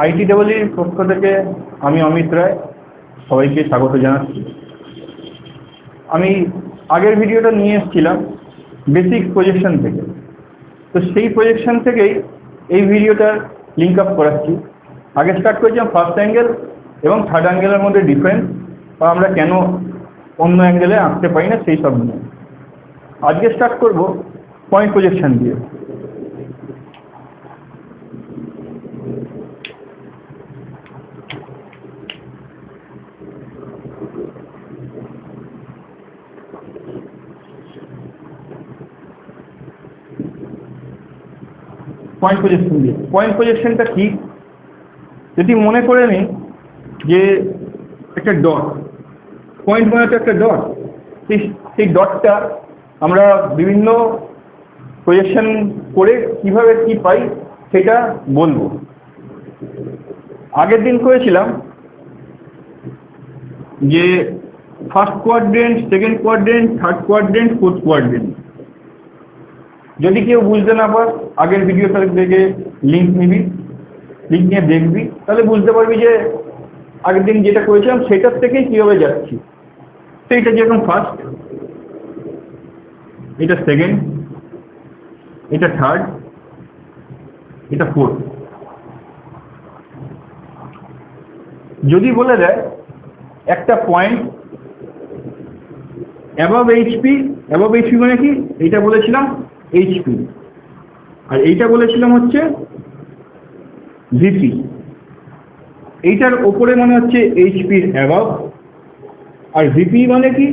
ITEEর পক্ষ থেকে আমি অমিত রায় সবাইকে স্বাগত জানাচ্ছি। আমি আগের ভিডিওটা নিয়ে এসেছিলাম বেসিক প্রজেকশন থেকে, তো সেই প্রজেকশন থেকেই এই ভিডিওটা লিঙ্ক আপ করাচ্ছি। আগে স্টার্ট করেছিলাম ফার্স্ট অ্যাঙ্গেল এবং থার্ড অ্যাঙ্গেলের মধ্যে ডিফারেন্স, বা আমরা কেন অন্য অ্যাঙ্গেলে আঁকতে পারি না সেই সব নিয়ে। আজকে স্টার্ট করব পয়েন্ট প্রজেকশন দিয়ে। পয়েন্ট প্রজেকশনটা কি, যদি মনে করে নিই যে একটা ডট, পয়েন্ট মানে তো একটা ডট, সেই ডটটা আমরা বিভিন্ন প্রজেকশন করে কিভাবে কি পাই সেটা বলবো। আগের দিন করেছিলাম যে first quadrant, second quadrant, third quadrant, fourth quadrant. যদি কেউ বুঝতে না পার আগের ভিডিওটা দেখে লিঙ্ক নিয়ে দেখবি, তাহলে বুঝতে পারবি যে আগের দিন যেটা করেছিলাম সেটার থেকেই কিভাবে যাচ্ছি। তো এটা যেরকম ফার্স্ট, এটা সেকেন্ড, এটা থার্ড, এটা ফোর্থ। যদি বলে দেয় একটা পয়েন্ট অ্যাবভ এইচপি মানে কি, এইটা বলেছিলাম এইচপি, আর এইটা বলেছিলাম হচ্ছে ভিপি। এইটার ওপরে মানে হচ্ছে এইচপির অ্যাবভ, আর ভিপি মানে কি,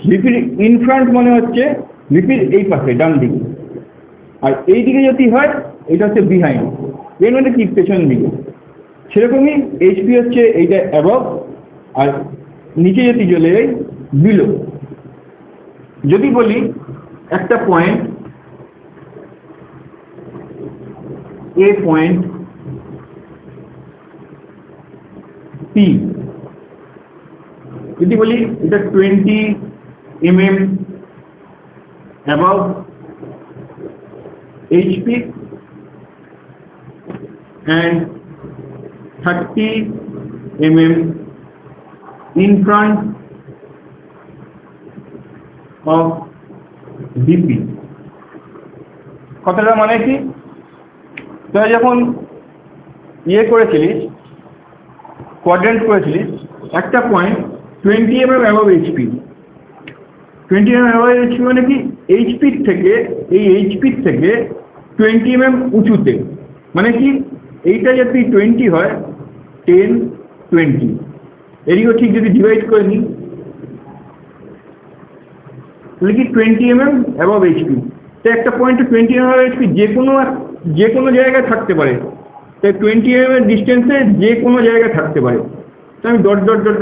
ভিপির ইনফ্রন্ট মানে হচ্ছে ভিপির এই পাশে ডান দিকে, আর এই দিকে যদি হয় এটা হচ্ছে বিহাইন্ড, এর মানে কি পেছন দিকে। সেরকমই এইচপি হচ্ছে এইটা অ্যাবভ, আর নিচে যদি চলে যায় বিলো। যদি বলি একটা পয়েন্ট এ পয়েন্ট পি, যদি বলি এটা 20 mm above HP and 30 mm in front of VP। কথাটা মানে কি, তোরা যখন করেছিলিস, কোয়াড্রেন্ট করেছিলিস, একটা point 20 mm above HP, 20 mm above HP মানে কি এইচপির থেকে, এই এইচপির থেকে 20 mm উঁচুতে, মানে কি এইটা যদি 20 হয় 10 20, এদিকেও ঠিক যদি ডিভাইড করে নিই তাহলে কি 20 mm above HP। তো একটা পয়েন্ট 20 mm above HP যে কোনো জায়গায় থাকতে পারে, তাই 20 mm এর ডিস্টেন্সে যে কোনো জায়গায় থাকতে পারে। তো আমি ডট ডট ডট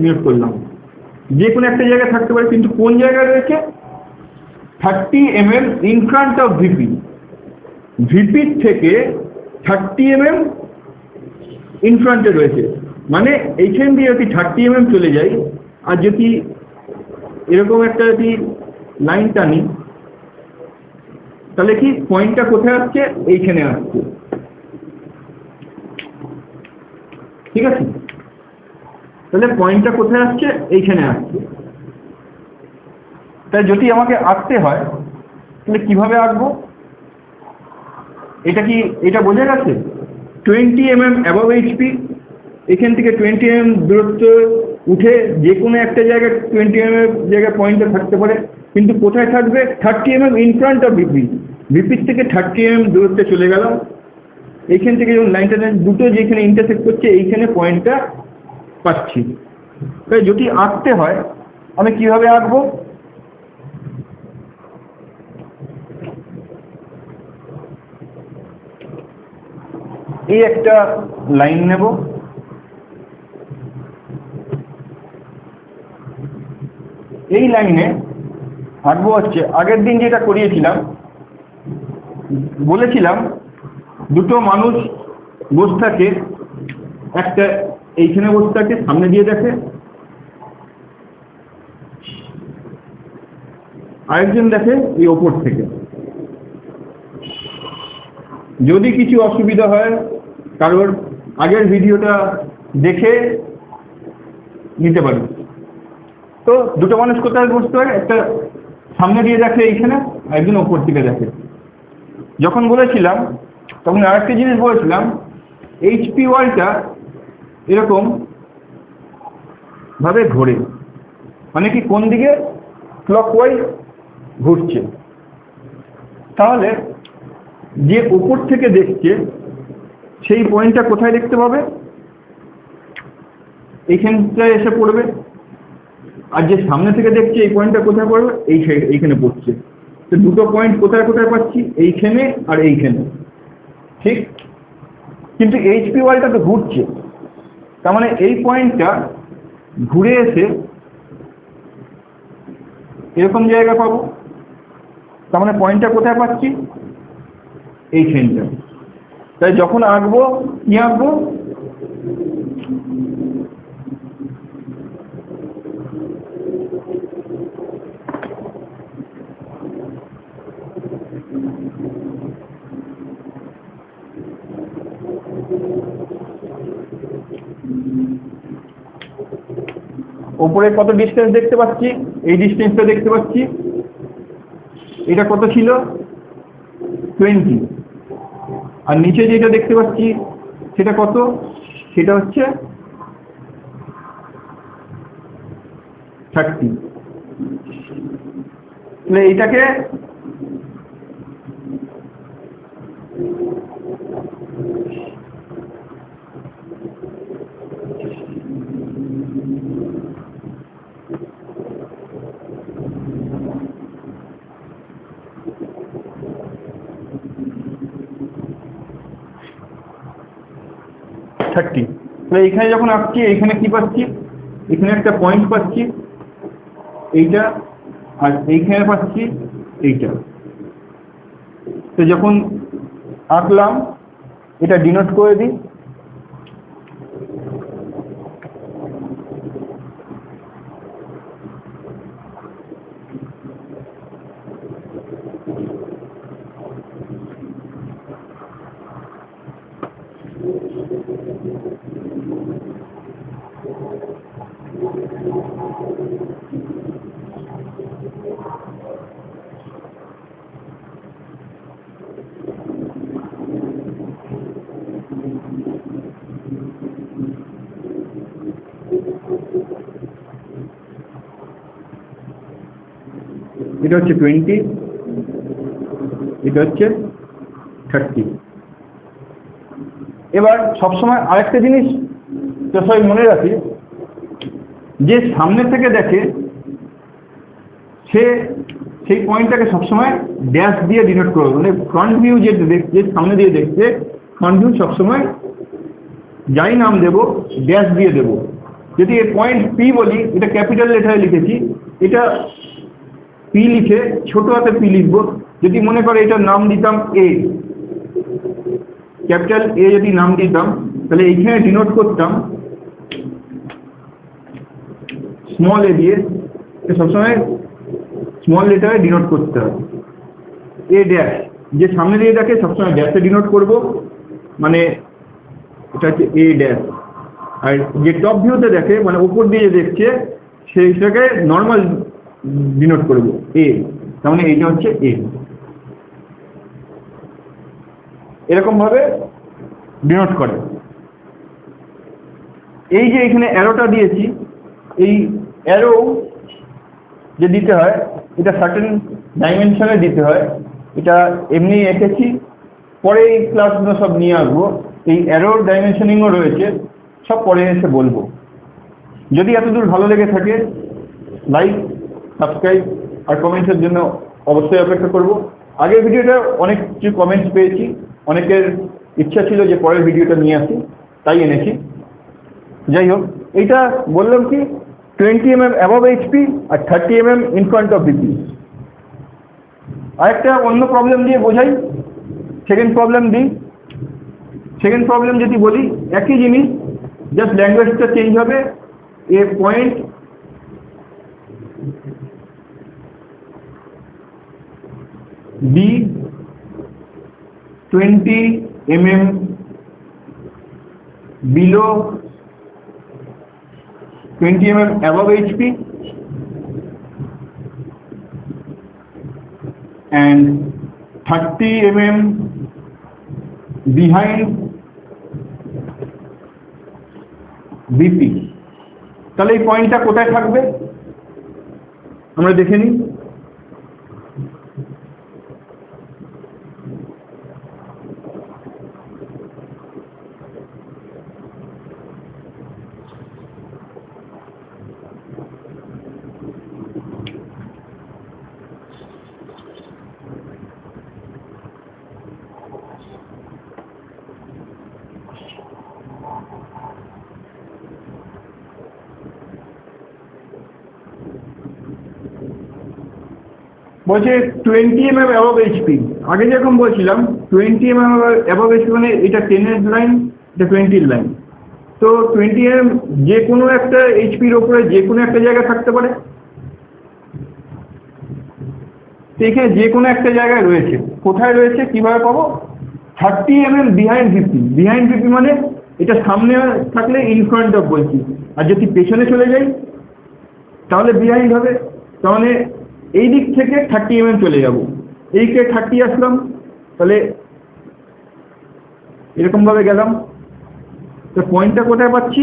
নিয়োগ করলাম, যে কোনো একটা জায়গায় থাকতে পারে, কিন্তু কোন জায়গায় রয়েছে, 30 mm in front of V P, ভিপির থেকে 30 mm ইন ফ্রন্টে রয়েছে। মানে এইখান দিয়ে যদি 30 mm চলে যায়, আর যদি এরকম একটা যদি লাইন টানি, তাহলে কি পয়েন্টটা কোথায় আসছে, এইখানে আসছে। ঠিক আছে, তাহলে পয়েন্টটা কোথায় আসছে, এইখানে আসছে। তাই যদি আমাকে আঁকতে হয় তাহলে কিভাবে আঁকবো, এটা বোঝা গেছে। 20 mm above HP, এখান থেকে 20 mm দূরত্ব উঠে যে কোনো একটা জায়গায় 20 mm জায়গায় পয়েন্টটা থাকতে পারে, কিন্তু কোথায় থাকবে, 30 mm in front of V P, ভিপির থেকে 30 mm দূরত্বে চলে গেলাম। এইখান থেকে যখন লাইনটা দুটো যেখানে ইন্টারসেক্ট করছে এইখানে পয়েন্টটা পাচ্ছি। তাই যদি আঁকতে হয় আমি কিভাবে আঁকবো, এই একটা লাইন নেব, এই লাইনে আঁকবো হচ্ছে আগের দিন যেটা করিয়েছিলাম, বলেছিলাম দুটো মানুষ বসে থাকে, একটা এইখানে বসে থাকে সামনে দিয়ে দেখে, আরেকজন দেখে এই ওপর থেকে। যদি কিছু অসুবিধা হয় কারোর আগের ভিডিওটা দেখে নিতে পারবে। তো দুটো মানুষ কোথায় বসতে পারে, একটা সামনে দিয়ে দেখে এইখানে, আর একজন ওপর থেকে দেখে। যখন বলেছিলাম তখন আরেকটা জিনিস বলেছিলাম, এইচপি ওয়ালটা এরকম ভাবে ঘোরে, মানে কি কোন দিকে ক্লকওয়াইজ ঘুরছে। তাহলে যে উপর থেকে দেখছে সেই পয়েন্টটা কোথায় দেখতে পাবে, এইখানটায় এসে পড়বে। আর যে সামনে থেকে দেখছে এই পয়েন্টটা কোথায় পড়বে, এই সাইড এইখানে পড়ছে। তো দুটো পয়েন্ট কোথায় কোথায় পাচ্ছি, এইখানে আর এইখানে, ঠিক। কিন্তু এইচপি ওয়ালটা তো ঘুরছে, তার মানে এই পয়েন্টটা ঘুরে এসে এরকম জায়গা পাবো। তার মানে পয়েন্টটা কোথায় পাচ্ছি, এইখানটা। তাই যখন আঁকবো কি আঁকবো, উপরে কত ডিস্টেন্স দেখতে পাচ্ছি, এই ডিস্টেন্সটা দেখতে পাচ্ছি। এটা কত ছিল, 20। আর নিচে যেটা দেখতে পাচ্ছি সেটা কত, সেটা হচ্ছে 30। তাহলে এইটাকে এইখানে যখন আসছি, এইখানে কি পাচ্ছি, এখানে একটা পয়েন্ট পাচ্ছি এইটা, আর এইখানে পাচ্ছি এইটা। তো যখন আঁকলাম এটা ডিনোট করে দিই, এটা হচ্ছে 20, এটা হচ্ছে 30। এবার সবসময় আরেকটা জিনিস তো সবাই মনে রাখি, যে সামনে থেকে দেখে সে সেই পয়েন্টটাকে সবসময় ড্যাশ দিয়ে ডিনোট করবে। মানে ফ্রন্ট ভিউ যে দেখছে, সামনে দিয়ে দেখছে, ফ্রন্ট ভিউ সবসময় যাই নাম দেব ড্যাশ দিয়ে দেব। যদি এই পয়েন্ট পি বলি, এটা ক্যাপিটাল লেটারে লিখেছি, এটা পি লিখে ছোট হাতে পি লিখবো। যদি মনে করে এটার নাম দিতাম এ, ক্যাপিটাল এ যদি নাম দিতাম, তাহলে এইখানে ডিনোট করতাম স্মল এ দিয়ে। সবসময় স্মল লেটারে ডিনোট করতে হবে। এ ড্যাশ, যে সামনে দিয়ে দেখে সবসময় ড্যাশে ডিনোট করব, মানে এটা হচ্ছে এ ড্যাশ। আর যে টপ ভিউতে দেখে, মানে উপর দিয়ে দেখছে, সেইটাকে নর্মাল ডিনোট করব এ, তার মানে এইটা হচ্ছে এ। এরকম ভাবে ডিনোট করে। এই যে এখানে অ্যারোটা দিয়েছি, এই অ্যারো যে দিতে হয় এটা সার্টেন ডাইমেনশনে দিতে হয়। এটা এমনি এঁকেছি, পরে এই ক্লাসগুলো সব নিয়ে আসবো। এই অ্যারোর ডাইমেনশনিংও রয়েছে, সব পরে এসে বলবো। যদি এতদূর ভালো লেগে থাকে, লাইক, সাবস্ক্রাইব আর কমেন্টসের জন্য অবশ্যই অপেক্ষা করব। আগের ভিডিওটা অনেক কিছু কমেন্টস পেয়েছি, অনেকের ইচ্ছা ছিল যে পরের ভিডিওটা নিয়ে আসি, তাই এনেছি। যাই হোক, এইটা বললাম কি 20 mm অ্যাবভ এইচপি আর 30 mm in front of BP. আরেকটা অন্য প্রবলেম দিয়ে বোঝাই, সেকেন্ড প্রবলেম দিই। সেকেন্ড প্রবলেম যদি বলি, একই জিনিস, জাস্ট ল্যাঙ্গুয়েজটা চেঞ্জ হবে। A point B 20 mm below 20 mm above HP and 30 mm behind BP, তাহলে এই পয়েন্টটা কোথায় থাকবে আমরা দেখে নিই। বলছে 20 mm above HP, আগে যেরকম বলছিলাম 20 mm above HP মানে এটা 10 এর লাইন, এটা 20 এর লাইন। তো 20 mm যে কোনো একটা HP এর উপরে যে কোনো একটা জায়গায় থাকতে পারে, এখানে যে কোনো একটা জায়গায় রয়েছে। কোথায় রয়েছে কিভাবে পাবো? 30 mm behind VP, behind VP মানে এটা সামনে থাকলে ইন ফ্রন্ট অফ বলছি, আর যদি পেছনে চলে যাই তাহলে বিহাইন্ড হবে। তাহলে এই দিক থেকে 30 mm চলে যাব, এইকে 30 আসলাম, তাহলে এরকম ভাবে গেলাম। তো পয়েন্টটা কোথায় পাচ্ছি?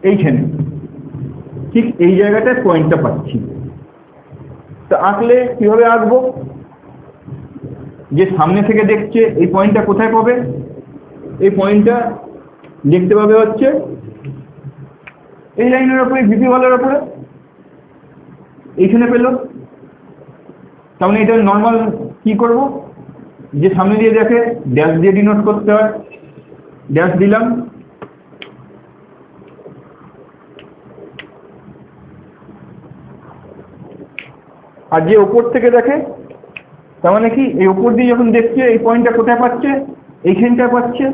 এইখানে, ঠিক এই জায়গাটায় পয়েন্টটা পাচ্ছি। তো আঁকলে কিভাবে আঁকবো? যে সামনে থেকে দেখছে এই পয়েন্টটা কোথায় পাবে? এই পয়েন্টটা দেখতে পাবে হচ্ছে এই লাইনের উপরে, ভিপি ওয়ালের উপরে, এইখানে পেল। তাহলে এটা নর্মাল কি করব? যে সামনে দিয়ে দেখে ড্যাশ দিয়ে ডিনোট করতে হয়, ড্যাশ দিলাম। আর যে ওপর থেকে দেখে তার মানে কি এই ওপর দিয়ে যখন দেখছে এই পয়েন্টটা কোথায় পাচ্ছে? এইখানটা পাচ্ছে।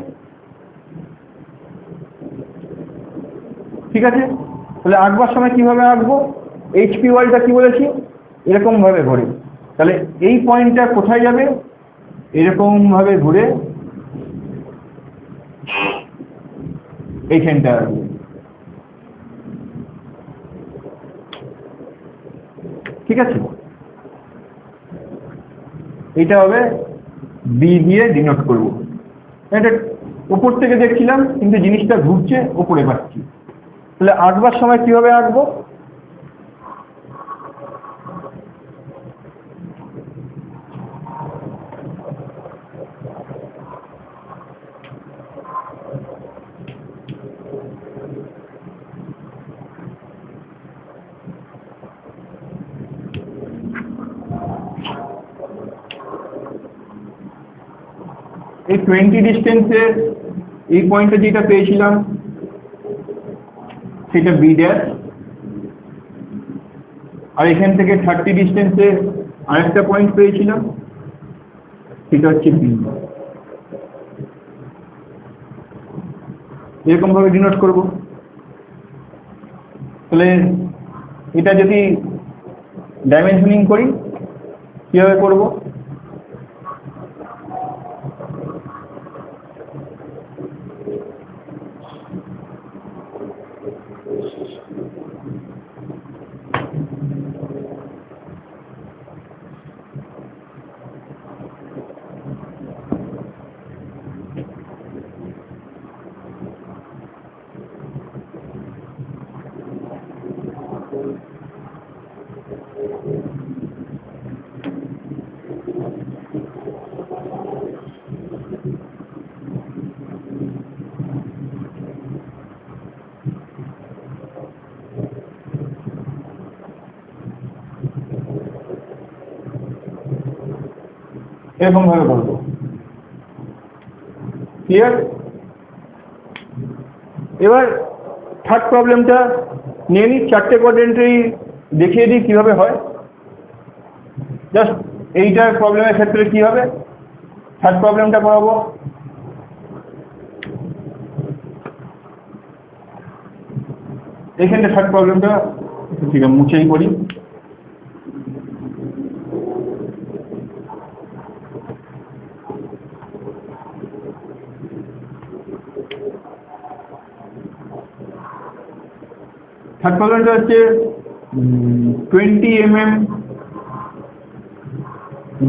ঠিক আছে, তাহলে আঁকবার সময় কিভাবে আঁকবো? এইচপি ওয়ালটা কি বলেছি? এরকম ভাবে ঘোরে। তাহলে এই পয়েন্টটা কোথায় যাবে? এরকম ভাবে ঘুরে এইখানটা আসবে। ঠিক আছে, এটা হবে বি দিয়ে ডিনোট করব। এটা উপর থেকে দেখছিলাম কিন্তু জিনিসটা ঘুরছে, উপরে পাচ্ছি। তাহলে আঁকবার সময় কিভাবে আঁকবো? এই 20 ডিস্টেন্সে এই পয়েন্টে যেটা পেয়েছিলাম সেটা বি ড্যাশ, আর এখান থেকে 30 ডিস্টেন্সে আরেকটা পয়েন্ট পেয়েছিলাম সেটা হচ্ছে বি। এরকম ভাবে ডিনোট করব। তাহলে এটা যদি ডাইমেনশনিং করি কিভাবে করব? এরকম ভাবে করবো। ক্লিয়ার? এবার থার্ড প্রবলেমটা নিয়ে নিই, চারটে কোয়াড্রেন্টই দেখিয়ে দিই কিভাবে হয়। জাস্ট এইটার প্রবলেমের ক্ষেত্রে কি হবে? থার্ড প্রবলেমটা করাবো। এইখানটা থার্ড প্রবলেমটা ঠিক আছে মুছেই করি। থার্ড প্রবলেমটা হচ্ছে 20 mm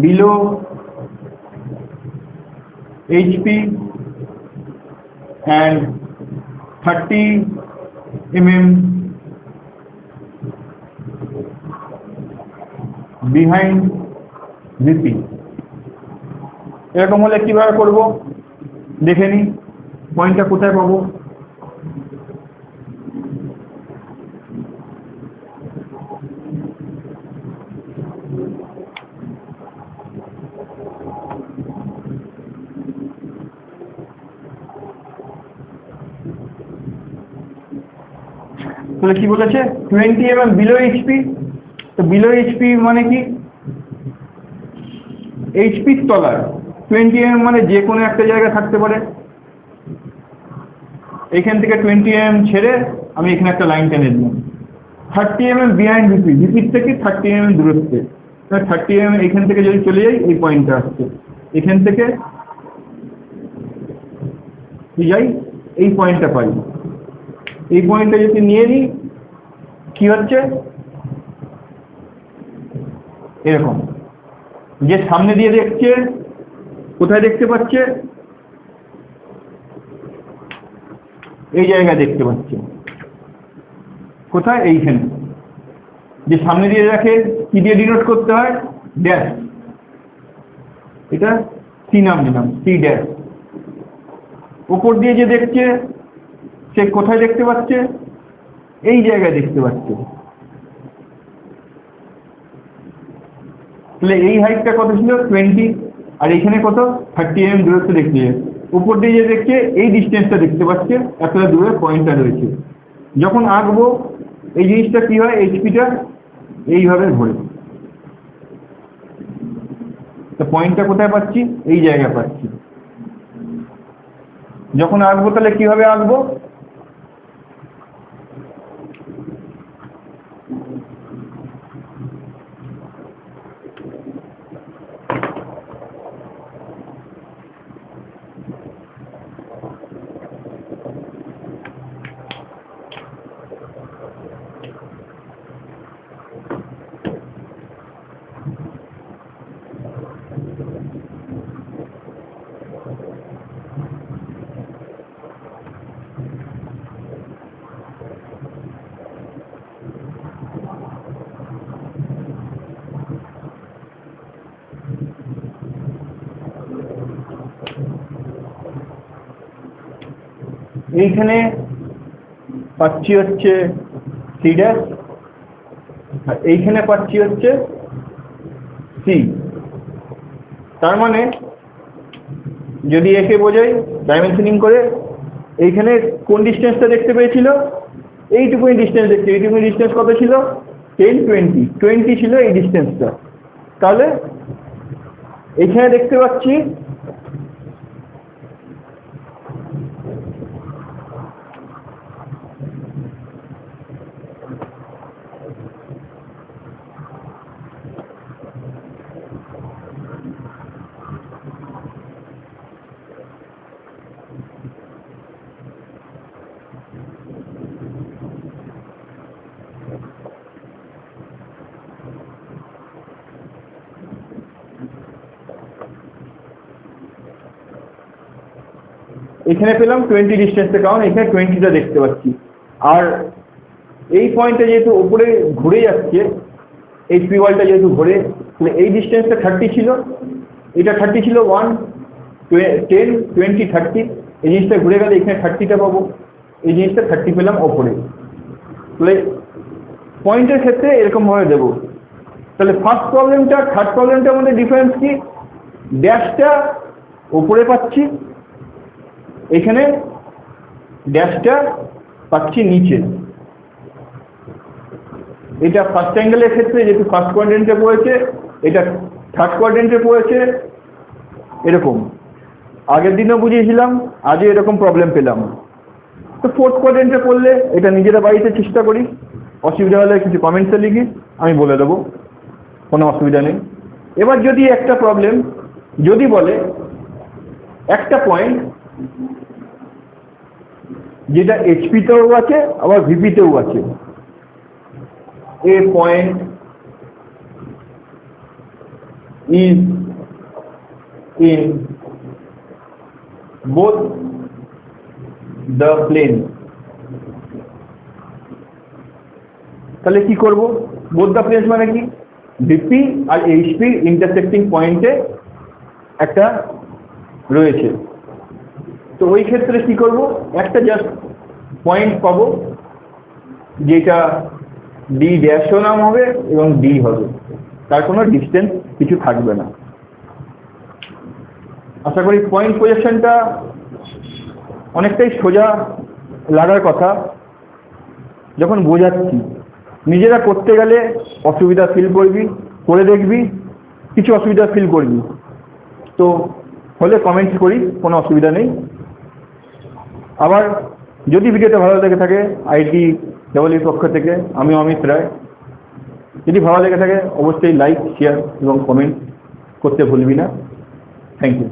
below HP and 30 mm behind VP। এরকম হলে কিভাবে করব দেখে নি, পয়েন্টটা কোথায় পাবো। তাহলে কি বলেছে 20 mm বিলো এইচপি। তো বিলো এইচপি মানে কি, এইচপি তলার 20 mm মানে যে কোনো একটা জায়গায় থাকতে পারে। এখান থেকে 20 mm ছেড়ে আমি এখানে একটা লাইন টেনে দিলাম। 30 mm বিহাইন্ড ভিপি, ভিপির থেকে 30 mm দূরত্বে। 30 mm এখান থেকে যদি চলে যাই এই পয়েন্টটা আসছে, এখান থেকে যাই এই পয়েন্টটা পাই। এই পয়েন্টটা যদি নিয়ে নিই কি হচ্ছে এরকম, যে সামনে দিয়ে দেখছে কোথায় দেখতে পাচ্ছে, এই জায়গায় দেখতে পাচ্ছে। কোথায়? এইখানে। যে সামনে দিয়ে দেখে কি দিয়ে ডিনোট করতে হয়? ড্যাশ। এটা সি নাম দিলাম, সি ড্যাশ। উপর দিয়ে যে দেখছে সে কোথায় দেখতে পাচ্ছে? এই জায়গায় দেখতে পাচ্ছে। তাহলে এই হাইটটা কত ছিল? 20, আর এখানে কত? 30 mm দূরত্ব দেখতে। উপর দিয়ে যে দেখছে এই ডিস্টেন্সটা দেখতে পাচ্ছে, এতটা দূরে পয়েন্টটা রয়েছে। যখন আঁকবো এই জিনিসটা কি হয়, এইচপিটা এইভাবে ঘোরে। তো পয়েন্টটা কোথায় পাচ্ছি? এই জায়গায় পাচ্ছি। যখন আঁকবো তাহলে কিভাবে আঁকবো? এইখানে পাচ্ছি হচ্ছে সি ড্যাশ, আর এইখানে পাচ্ছি হচ্ছে সি। তার মানে যদি একে বোঝাই ডাইমেনশনিং করে, এইখানে কোন ডিস্টেন্সটা দেখতে পেয়েছিল? এইটুকুনি ডিস্টেন্স দেখতে। এইটুকুনি ডিস্টেন্স কত ছিল? 10, 20 ছিল এই ডিস্টেন্সটা। তাহলে এইখানে দেখতে পাচ্ছি এখানে পেলাম 20 ডিস্টেন্সে, কারণ এখানে 20টা দেখতে পাচ্ছি। আর এই পয়েন্টটা যেহেতু উপরে ঘুরে যাচ্ছে, এই পিওয়ালটা যেহেতু ঘুরে, তাহলে এই ডিস্টেন্সটা 30 ছিল, এটা 30 ছিল 1, 10, 20, 30। এই জিনিসটা ঘুরে গেলে এখানে 30টা পাবো, এই জিনিসটা 30 পেলাম ওপরে। তাহলে পয়েন্টের ক্ষেত্রে এরকম ভাবে দেবো। তাহলে ফার্স্ট প্রবলেমটা থার্ড প্রবলেমটার মধ্যে ডিফারেন্স কি? ড্যাশটা উপরে পাচ্ছি, এখানে ড্যাশটা পাচ্ছি নিচে। এটা ফার্স্ট অ্যাঙ্গেলের ক্ষেত্রে যেহেতু ফার্স্ট কোয়াড্রেন্টে পড়েছে, এটা থার্ড কোয়াড্রেন্টে পড়েছে। এরকম আগের দিনও বুঝিয়েছিলাম, আজও এরকম প্রবলেম পেলাম। তো ফোর্থ কোয়াড্রেন্টে পড়লে এটা নিজেরা বাড়িতে চেষ্টা করি, অসুবিধা হলে কিছু কমেন্টসে লিখি, আমি বলে দেবো, কোনো অসুবিধা নেই। এবার যদি একটা প্রবলেম যদি বলে একটা পয়েন্ট যেটা এইচপিতেও আছে আবার ভিপিতেও আছে। A point is in both the plane. তাহলে কি করব? বোথ দ্য প্লেন মানে কি? ভিপি আর এইচপি ইন্টারসেক্টিং পয়েন্টে একটা রয়েছে। তো ওই ক্ষেত্রে কি করব? একটা জাস্ট পয়েন্ট পাবো যেটা ডি ড্যাশও নাম হবে এবং ডি হবে, তার কোনো ডিস্টেন্স কিছু থাকবে না। আশা করি পয়েন্ট প্রজেকশনটা অনেকটাই সোজা লাগার কথা। যখন বোঝাচ্ছি, নিজেরা করতে গেলে অসুবিধা ফিল করবি, করে দেখবি কিছু অসুবিধা ফিল করবি, তো হলে কমেন্ট করি, কোনো অসুবিধা নেই। আবার যদি ভিডিওটা ভালো লেগে থাকে আইটি ডবলই পক্ষ থেকে আমি অমিত রায়, যদি ভালো লেগে থাকে অবশ্যই লাইক, শেয়ার এবং কমেন্ট করতে ভুলবি না। Thank you.